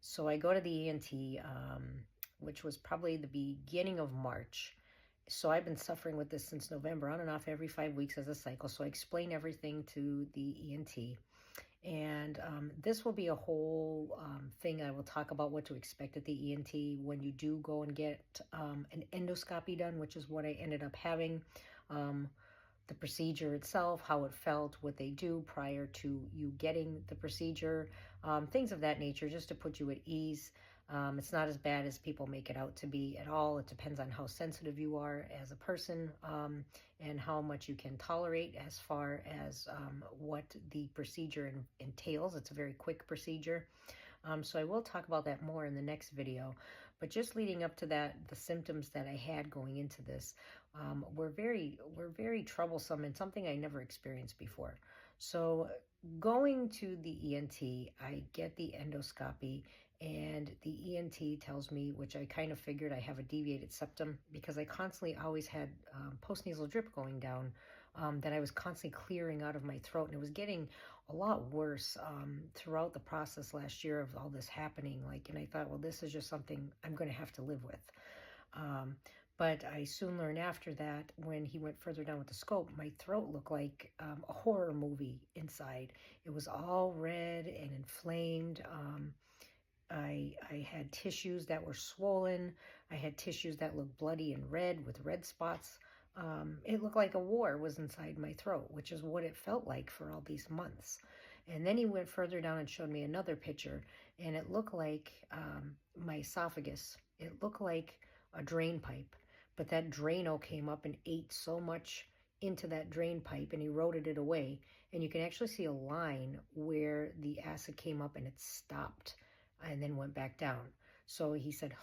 So I go to the ENT, which was probably the beginning of March. So I've been suffering with this since November, on and off every 5 weeks as a cycle. So I explain everything to the ENT. And this will be a whole thing. I will talk about what to expect at the ENT when you do go and get an endoscopy done, which is what I ended up having. The procedure itself, how it felt, what they do prior to you getting the procedure, things of that nature, just to put you at ease. It's not as bad as people make it out to be at all. It depends on how sensitive you are as a person, and how much you can tolerate as far as what the procedure entails. It's a very quick procedure. So I will talk about that more in the next video. But just leading up to that, the symptoms that I had going into this were very troublesome and something I never experienced before. So going to the ENT, I get the endoscopy, and the ENT tells me, which I kind of figured, I have a deviated septum because I constantly always had postnasal drip going down, that I was constantly clearing out of my throat, and it was getting a lot worse throughout the process last year of all this happening. And I thought, well, this is just something I'm going to have to live with. But I soon learned after that, when he went further down with the scope, my throat looked like a horror movie inside. It was all red and inflamed. I had tissues that were swollen. I had tissues that looked bloody and red with red spots. It looked like a war was inside my throat, which is what it felt like for all these months. And then he went further down and showed me another picture, and it looked like my esophagus. It looked like a drain pipe, but that Drano came up and ate so much into that drain pipe and eroded it away. And you can actually see a line where the acid came up and it stopped and then went back down. So he said,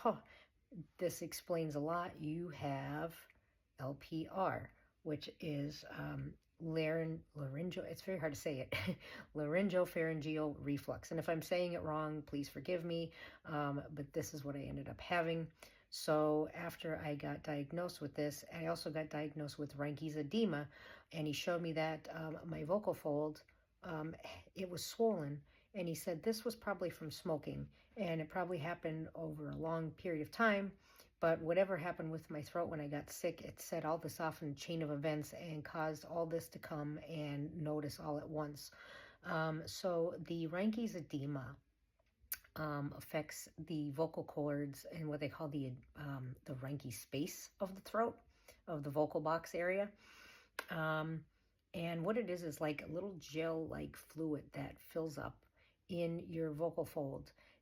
this explains a lot. You have LPR, which is laryngeal, it's very hard to say it, laryngopharyngeal reflux. And if I'm saying it wrong, please forgive me, but this is what I ended up having. So after I got diagnosed with this, I also got diagnosed with Reinke's edema, and he showed me that my vocal fold, it was swollen, and he said this was probably from smoking, and it probably happened over a long period of time. But whatever happened with my throat when I got sick, it set all this off in a chain of events and caused all this to come and notice all at once. So the Reinke's edema affects the vocal cords and what they call the Reinke space of the throat, of the vocal box area. And what it is like a little gel-like fluid that fills up in your vocal fold.